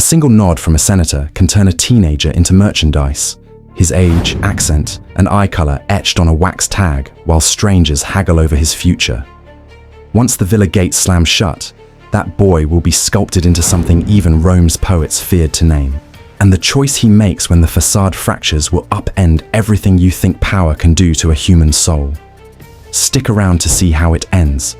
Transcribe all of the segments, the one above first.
A single nod from a senator can turn a teenager into merchandise. His age, accent, and eye color etched on a wax tag while strangers haggle over his future. Once the villa gates slam shut, that boy will be sculpted into something even Rome's poets feared to name. And the choice he makes when the facade fractures will upend everything you think power can do to a human soul. Stick around to see how it ends.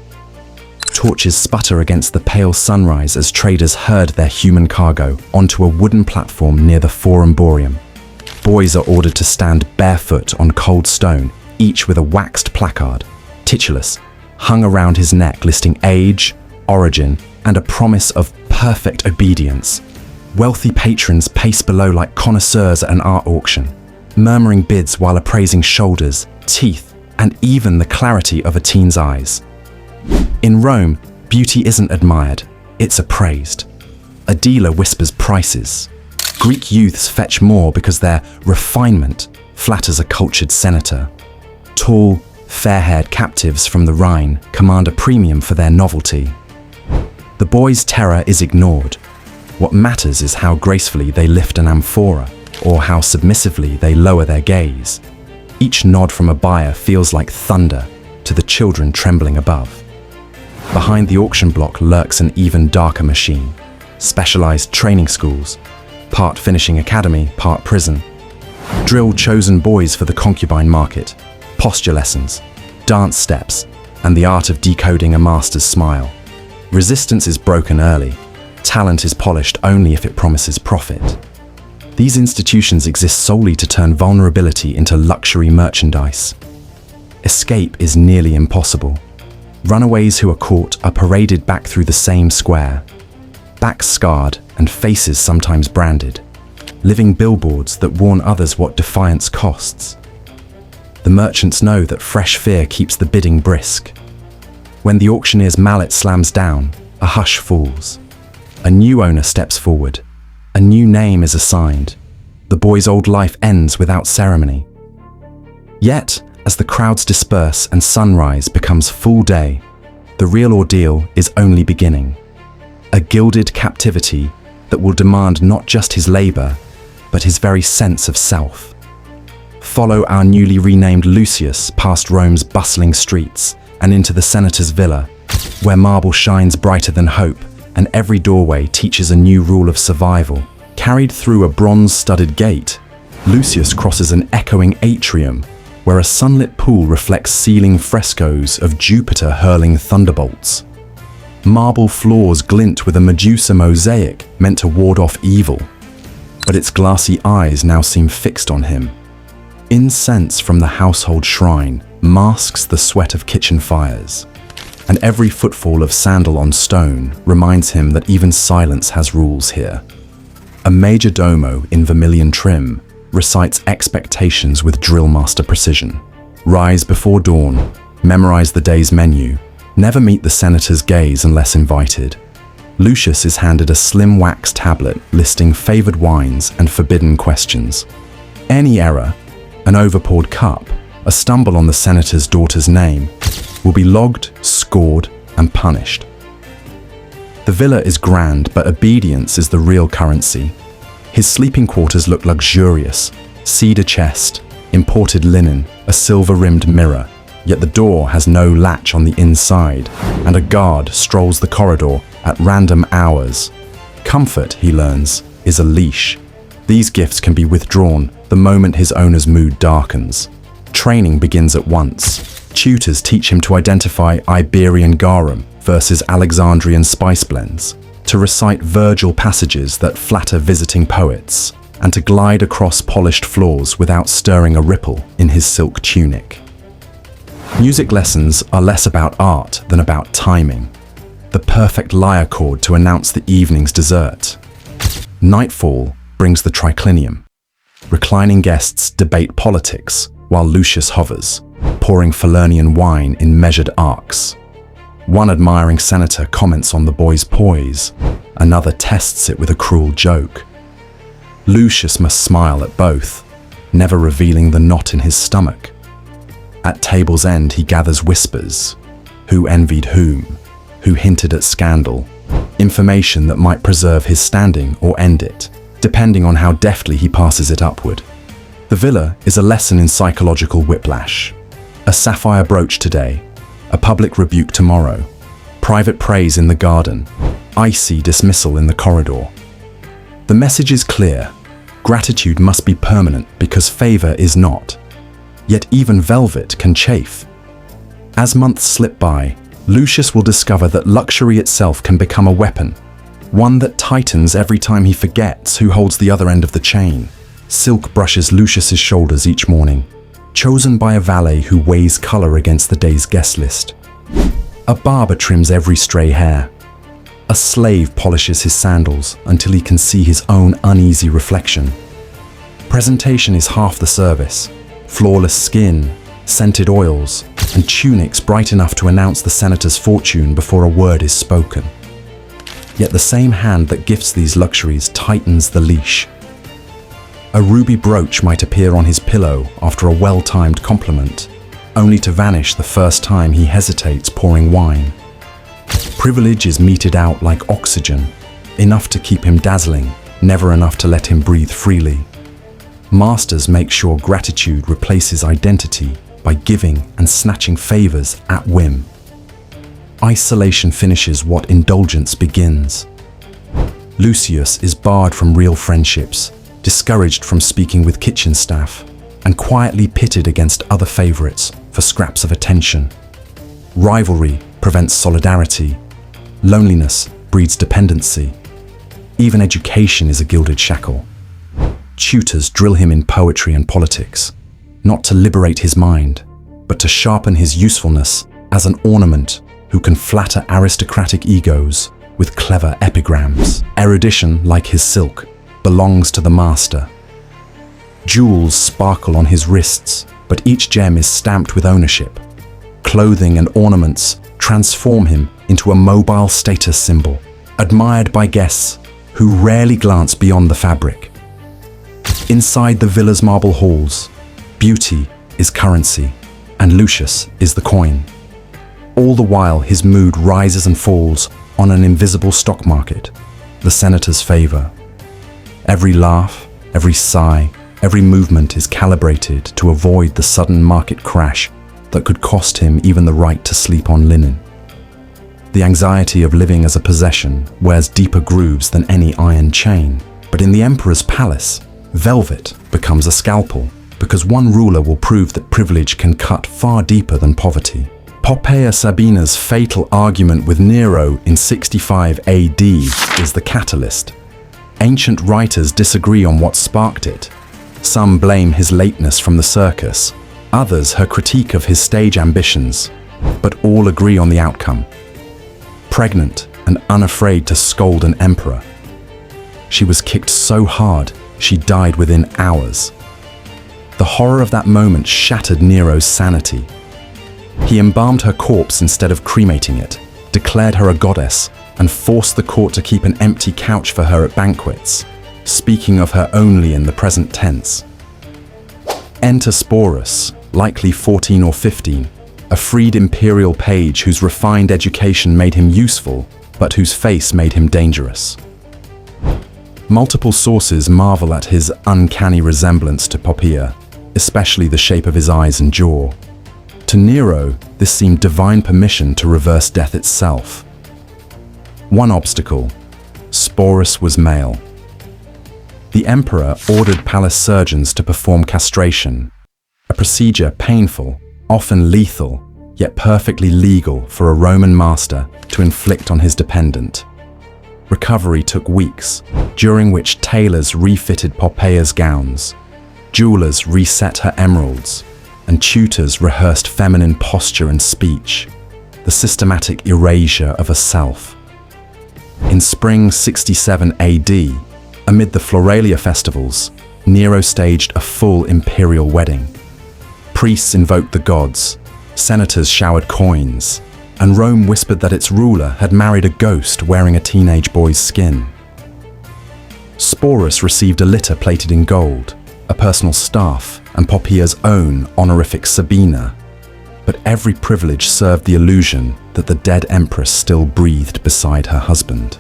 Torches sputter against the pale sunrise as traders herd their human cargo onto a wooden platform near the Forum Boreum. Boys are ordered to stand barefoot on cold stone, each with a waxed placard, titulus, hung around his neck listing age, origin, and a promise of perfect obedience. Wealthy patrons pace below like connoisseurs at an art auction, murmuring bids while appraising shoulders, teeth, and even the clarity of a teen's eyes. In Rome, beauty isn't admired, it's appraised. A dealer whispers prices. Greek youths fetch more because their refinement flatters a cultured senator. Tall, fair-haired captives from the Rhine command a premium for their novelty. The boy's terror is ignored. What matters is how gracefully they lift an amphora, or how submissively they lower their gaze. Each nod from a buyer feels like thunder to the children trembling above. Behind the auction block lurks an even darker machine. Specialized training schools, part finishing academy, part prison. Drill chosen boys for the concubine market, posture lessons, dance steps, and the art of decoding a master's smile. Resistance is broken early. Talent is polished only if it promises profit. These institutions exist solely to turn vulnerability into luxury merchandise. Escape is nearly impossible. Runaways who are caught are paraded back through the same square, backs scarred and faces sometimes branded, living billboards that warn others what defiance costs. The merchants know that fresh fear keeps the bidding brisk. When the auctioneer's mallet slams down, a hush falls. A new owner steps forward. A new name is assigned. The boy's old life ends without ceremony. Yet, as the crowds disperse and sunrise becomes full day, the real ordeal is only beginning. A gilded captivity that will demand not just his labor, but his very sense of self. Follow our newly renamed Lucius past Rome's bustling streets and into the senator's villa, where marble shines brighter than hope and every doorway teaches a new rule of survival. Carried through a bronze-studded gate, Lucius crosses an echoing atrium where a sunlit pool reflects ceiling frescoes of Jupiter hurling thunderbolts. Marble floors glint with a Medusa mosaic meant to ward off evil, but its glassy eyes now seem fixed on him. Incense from the household shrine masks the sweat of kitchen fires, and every footfall of sandal on stone reminds him that even silence has rules here. A major domo in vermilion trim recites expectations with drill master precision. Rise before dawn, memorize the day's menu, never meet the senator's gaze unless invited. Lucius is handed a slim wax tablet listing favored wines and forbidden questions. Any error, an overpoured cup, a stumble on the senator's daughter's name, will be logged, scored, and punished. The villa is grand, but obedience is the real currency. His sleeping quarters look luxurious, cedar chest, imported linen, a silver-rimmed mirror, yet the door has no latch on the inside, and a guard strolls the corridor at random hours. Comfort, he learns, is a leash. These gifts can be withdrawn the moment his owner's mood darkens. Training begins at once. Tutors teach him to identify Iberian garum versus Alexandrian spice blends, to recite Virgil passages that flatter visiting poets, and to glide across polished floors without stirring a ripple in his silk tunic. Music lessons are less about art than about timing, the perfect lyre chord to announce the evening's dessert. Nightfall brings the triclinium. Reclining guests debate politics while Lucius hovers, pouring Falernian wine in measured arcs. One admiring senator comments on the boy's poise, another tests it with a cruel joke. Lucius must smile at both, never revealing the knot in his stomach. At table's end he gathers whispers. Who envied whom? Who hinted at scandal? information that might preserve his standing or end it, depending on how deftly he passes it upward. The villa is a lesson in psychological whiplash. A sapphire brooch today, a public rebuke tomorrow, private praise in the garden, icy dismissal in the corridor. The message is clear. Gratitude must be permanent because favor is not. Yet even velvet can chafe. As months slip by, Lucius will discover that luxury itself can become a weapon, one that tightens every time he forgets who holds the other end of the chain. Silk brushes Lucius's shoulders each morning, chosen by a valet who weighs color against the day's guest list. A barber trims every stray hair. A slave polishes his sandals until he can see his own uneasy reflection. Presentation is half the service. Flawless skin, scented oils, and tunics bright enough to announce the senator's fortune before a word is spoken. Yet the same hand that gifts these luxuries tightens the leash. A ruby brooch might appear on his pillow after a well-timed compliment, only to vanish the first time he hesitates pouring wine. Privilege is meted out like oxygen, enough to keep him dazzling, never enough to let him breathe freely. Masters make sure gratitude replaces identity by giving and snatching favors at whim. Isolation finishes what indulgence begins. Lucius is barred from real friendships, discouraged from speaking with kitchen staff, and quietly pitted against other favorites for scraps of attention. Rivalry prevents solidarity. Loneliness breeds dependency. Even education is a gilded shackle. Tutors drill him in poetry and politics, not to liberate his mind, but to sharpen his usefulness as an ornament who can flatter aristocratic egos with clever epigrams. Erudition, like his silk, belongs to the master. Jewels sparkle on his wrists, but each gem is stamped with ownership. Clothing and ornaments transform him into a mobile status symbol, admired by guests who rarely glance beyond the fabric. Inside the villa's marble halls, beauty is currency, and Lucius is the coin. All the while, his mood rises and falls on an invisible stock market, the senator's favor. Every laugh, every sigh, every movement is calibrated to avoid the sudden market crash that could cost him even the right to sleep on linen. The anxiety of living as a possession wears deeper grooves than any iron chain, but in the emperor's palace, velvet becomes a scalpel, because one ruler will prove that privilege can cut far deeper than poverty. Poppaea Sabina's fatal argument with Nero in 65 AD is the catalyst. Ancient writers disagree on what sparked it. Some blame his lateness from the circus, others her critique of his stage ambitions, but all agree on the outcome. Pregnant and unafraid to scold an emperor. She was kicked so hard, she died within hours. The horror of that moment shattered Nero's sanity. He embalmed her corpse instead of cremating it, declared her a goddess, and forced the court to keep an empty couch for her at banquets, speaking of her only in the present tense. Enter Sporus, likely 14 or 15, a freed imperial page whose refined education made him useful, but whose face made him dangerous. Multiple sources marvel at his uncanny resemblance to Poppaea, especially the shape of his eyes and jaw. To Nero, this seemed divine permission to reverse death itself. One obstacle: Sporus was male. The emperor ordered palace surgeons to perform castration, a procedure painful, often lethal, yet perfectly legal for a Roman master to inflict on his dependent. Recovery took weeks, during which tailors refitted Poppaea's gowns, jewelers reset her emeralds, and tutors rehearsed feminine posture and speech, the systematic erasure of a self. In spring 67 AD, amid the Floralia festivals, Nero staged a full imperial wedding. Priests invoked the gods, senators showered coins, and Rome whispered that its ruler had married a ghost wearing a teenage boy's skin. Sporus received a litter plated in gold, a personal staff, and Poppaea's own honorific Sabina. but every privilege served the illusion that the dead empress still breathed beside her husband.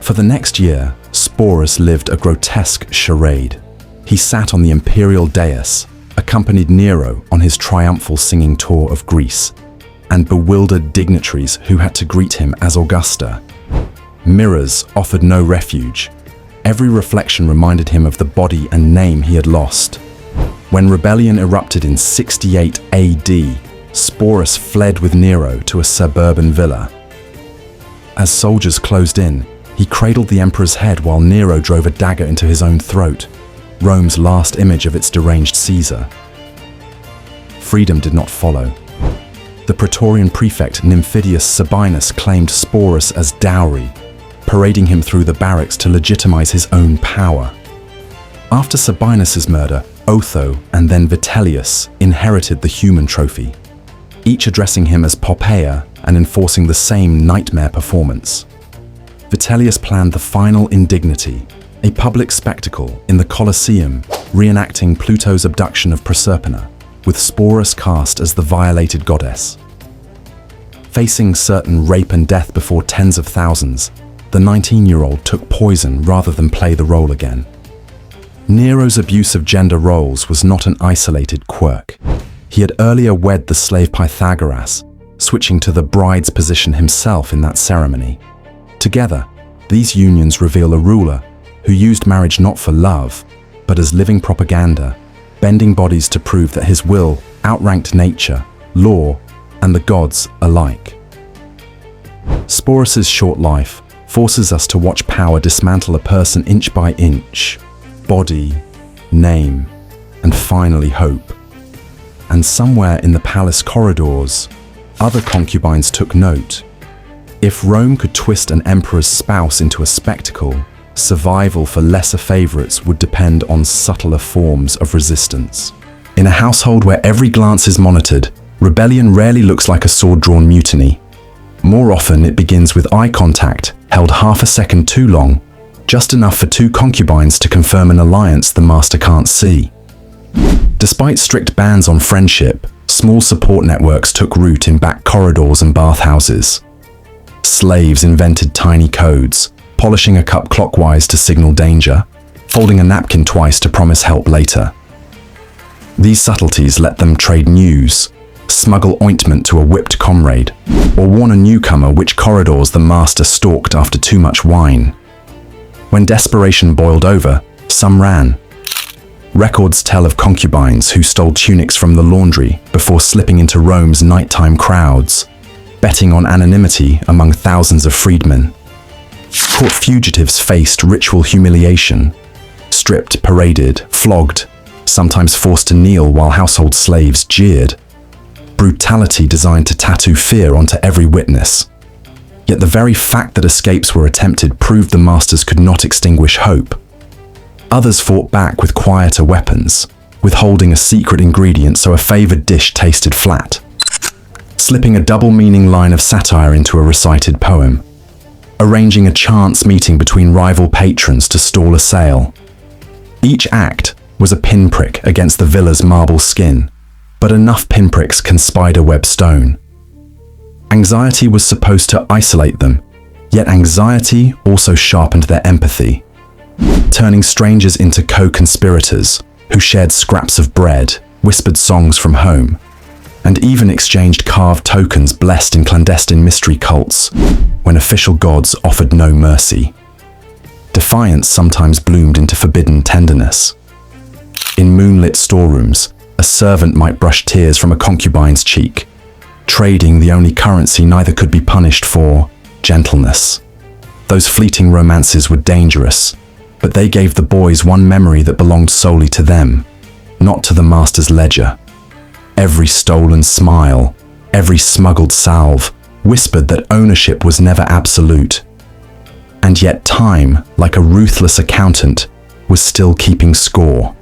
For the next year, Sporus lived a grotesque charade. He sat on the imperial dais, accompanied Nero on his triumphal singing tour of Greece, and bewildered dignitaries who had to greet him as Augusta. Mirrors offered no refuge. Every reflection reminded him of the body and name he had lost. When rebellion erupted in 68 AD, Sporus fled with Nero to a suburban villa. As soldiers closed in, he cradled the emperor's head while Nero drove a dagger into his own throat, Rome's last image of its deranged Caesar. Freedom did not follow. The Praetorian prefect Nymphidius Sabinus claimed Sporus as dowry, parading him through the barracks to legitimize his own power. After Sabinus's murder, Otho and then Vitellius inherited the human trophy, each addressing him as Poppaea and enforcing the same nightmare performance. Vitellius planned the final indignity, a public spectacle in the Colosseum reenacting Pluto's abduction of Proserpina, with Sporus cast as the violated goddess. Facing certain rape and death before tens of thousands, the 19-year-old took poison rather than play the role again. Nero's abuse of gender roles was not an isolated quirk. He had earlier wed the slave Pythagoras, switching to the bride's position himself in that ceremony. Together, these unions reveal a ruler who used marriage not for love, but as living propaganda, bending bodies to prove that his will outranked nature, law, and the gods alike. Sporus's short life forces us to watch power dismantle a person inch by inch, body, name, and finally hope. And somewhere in the palace corridors, other concubines took note. If Rome could twist an emperor's spouse into a spectacle, survival for lesser favorites would depend on subtler forms of resistance. In a household where every glance is monitored, rebellion rarely looks like a sword-drawn mutiny. More often, it begins with eye contact, held half a second too long, just enough for two concubines to confirm an alliance the master can't see. Despite strict bans on friendship, small support networks took root in back corridors and bathhouses. Slaves invented tiny codes, polishing a cup clockwise to signal danger, folding a napkin twice to promise help later. These subtleties let them trade news, smuggle ointment to a whipped comrade, or warn a newcomer which corridors the master stalked after too much wine. When desperation boiled over, some ran. Records tell of concubines who stole tunics from the laundry before slipping into Rome's nighttime crowds, betting on anonymity among thousands of freedmen. Court fugitives faced ritual humiliation, stripped, paraded, flogged, sometimes forced to kneel while household slaves jeered. Brutality designed to tattoo fear onto every witness. Yet the very fact that escapes were attempted proved the masters could not extinguish hope. Others fought back with quieter weapons, withholding a secret ingredient so a favored dish tasted flat, slipping a double-meaning line of satire into a recited poem, arranging a chance meeting between rival patrons to stall a sale. Each act was a pinprick against the villa's marble skin, but enough pinpricks can spiderweb stone. Anxiety was supposed to isolate them, yet anxiety also sharpened their empathy, turning strangers into co-conspirators who shared scraps of bread, whispered songs from home, and even exchanged carved tokens blessed in clandestine mystery cults when official gods offered no mercy. Defiance sometimes bloomed into forbidden tenderness. In moonlit storerooms, a servant might brush tears from a concubine's cheek, trading the only currency neither could be punished for: gentleness. Those fleeting romances were dangerous, but they gave the boys one memory that belonged solely to them, not to the master's ledger. Every stolen smile, every smuggled salve, whispered that ownership was never absolute. And yet time, like a ruthless accountant, was still keeping score.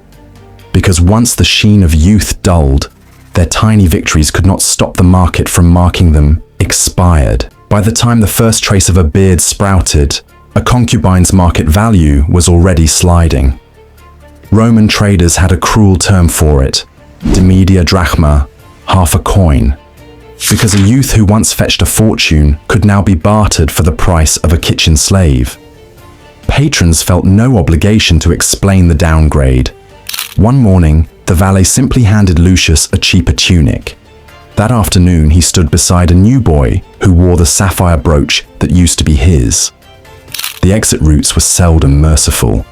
Because once the sheen of youth dulled, their tiny victories could not stop the market from marking them expired. By the time the first trace of a beard sprouted, a concubine's market value was already sliding. Roman traders had a cruel term for it: demedia drachma, half a coin. Because a youth who once fetched a fortune could now be bartered for the price of a kitchen slave. Patrons felt no obligation to explain the downgrade. One morning, the valet simply handed Lucius a cheaper tunic. That afternoon, he stood beside a new boy who wore the sapphire brooch that used to be his. The exit routes were seldom merciful.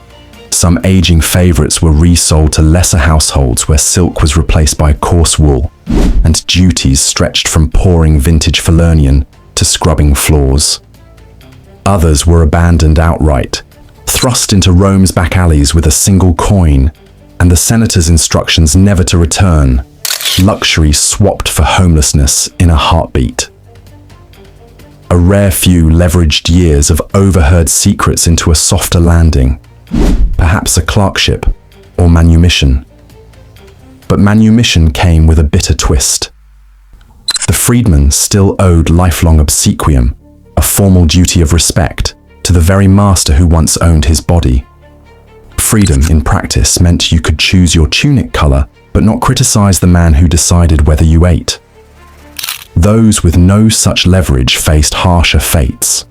Some aging favorites were resold to lesser households where silk was replaced by coarse wool, and duties stretched from pouring vintage Falernian to scrubbing floors. Others were abandoned outright, thrust into Rome's back alleys with a single coin, and the senator's instructions never to return. Luxury swapped for homelessness in a heartbeat. A rare few leveraged years of overheard secrets into a softer landing, perhaps a clerkship or manumission. But manumission came with a bitter twist. The freedman still owed lifelong obsequium, a formal duty of respect, to the very master who once owned his body. Freedom in practice meant you could choose your tunic color, but not criticize the man who decided whether you ate. Those with no such leverage faced harsher fates.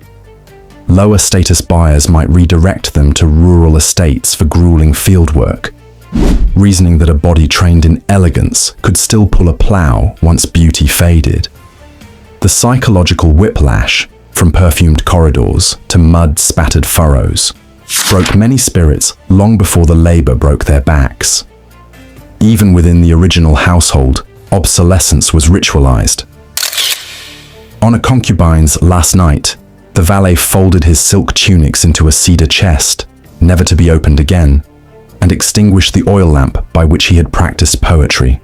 Lower status buyers might redirect them to rural estates for grueling fieldwork, reasoning that a body trained in elegance could still pull a plow once beauty faded. The psychological whiplash, from perfumed corridors to mud-spattered furrows, broke many spirits long before the labor broke their backs. Even within the original household, obsolescence was ritualized. On a concubine's last night, the valet folded his silk tunics into a cedar chest, never to be opened again, and extinguished the oil lamp by which he had practiced poetry.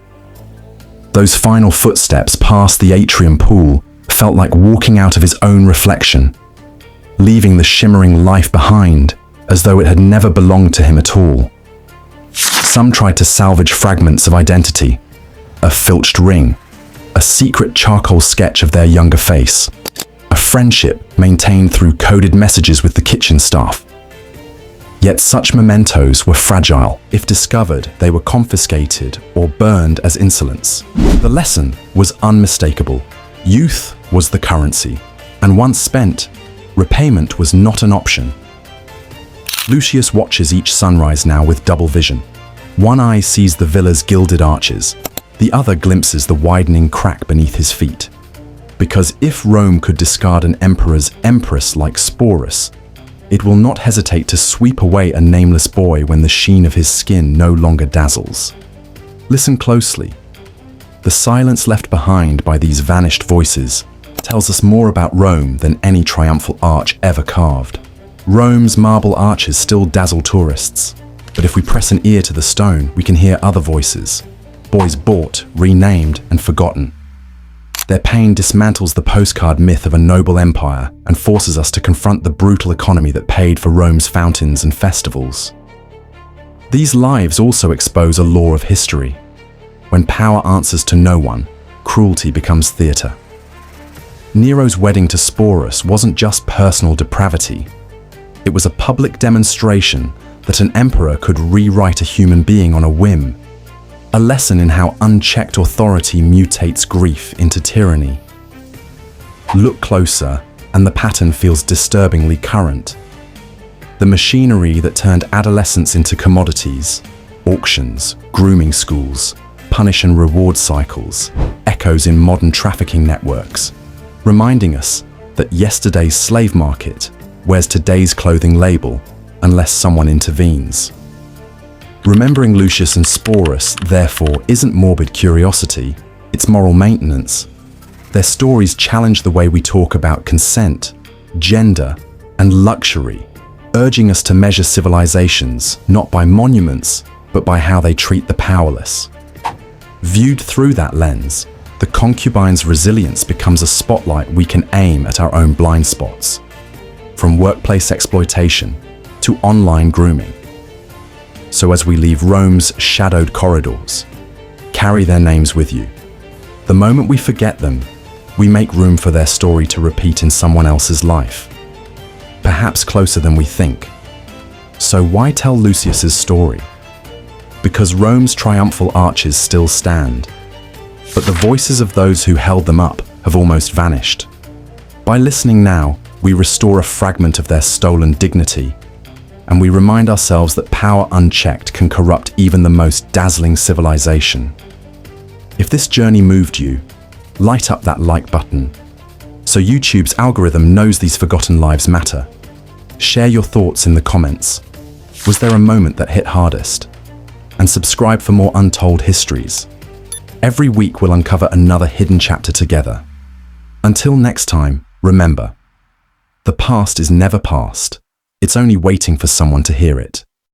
Those final footsteps past the atrium pool felt like walking out of his own reflection, leaving the shimmering life behind as though it had never belonged to him at all. Some tried to salvage fragments of identity, a filched ring, a secret charcoal sketch of their younger face, a friendship maintained through coded messages with the kitchen staff. Yet such mementos were fragile. If discovered, they were confiscated or burned as insolence. The lesson was unmistakable. Youth was the currency, and once spent, repayment was not an option. Lucius watches each sunrise now with double vision. One eye sees the villa's gilded arches, the other glimpses the widening crack beneath his feet. Because if Rome could discard an emperor's empress like Sporus, it will not hesitate to sweep away a nameless boy when the sheen of his skin no longer dazzles. Listen closely. The silence left behind by these vanished voices tells us more about Rome than any triumphal arch ever carved. Rome's marble arches still dazzle tourists, but if we press an ear to the stone, we can hear other voices. Boys bought, renamed, and forgotten. Their pain dismantles the postcard myth of a noble empire and forces us to confront the brutal economy that paid for Rome's fountains and festivals. These lives also expose a law of history. When power answers to no one, cruelty becomes theatre. Nero's wedding to Sporus wasn't just personal depravity. It was a public demonstration that an emperor could rewrite a human being on a whim. A lesson in how unchecked authority mutates grief into tyranny. Look closer, and the pattern feels disturbingly current. The machinery that turned adolescents into commodities, auctions, grooming schools, punish and reward cycles, echoes in modern trafficking networks, reminding us that yesterday's slave market wears today's clothing label unless someone intervenes. Remembering Lucius and Sporus, therefore, isn't morbid curiosity, it's moral maintenance. Their stories challenge the way we talk about consent, gender, and luxury, urging us to measure civilizations not by monuments, but by how they treat the powerless. Viewed through that lens, the concubine's resilience becomes a spotlight we can aim at our own blind spots, from workplace exploitation to online grooming. So as we leave Rome's shadowed corridors, carry their names with you. The moment we forget them, we make room for their story to repeat in someone else's life, perhaps closer than we think. So why tell Lucius's story? Because Rome's triumphal arches still stand. but the voices of those who held them up have almost vanished. By listening now, we restore a fragment of their stolen dignity, and we remind ourselves that power unchecked can corrupt even the most dazzling civilization. If this journey moved you, light up that like button, so YouTube's algorithm knows these forgotten lives matter. Share your thoughts in the comments. Was there a moment that hit hardest? And subscribe for more untold histories. Every week we'll uncover another hidden chapter together. Until next time, remember, the past is never past. It's only waiting for someone to hear it.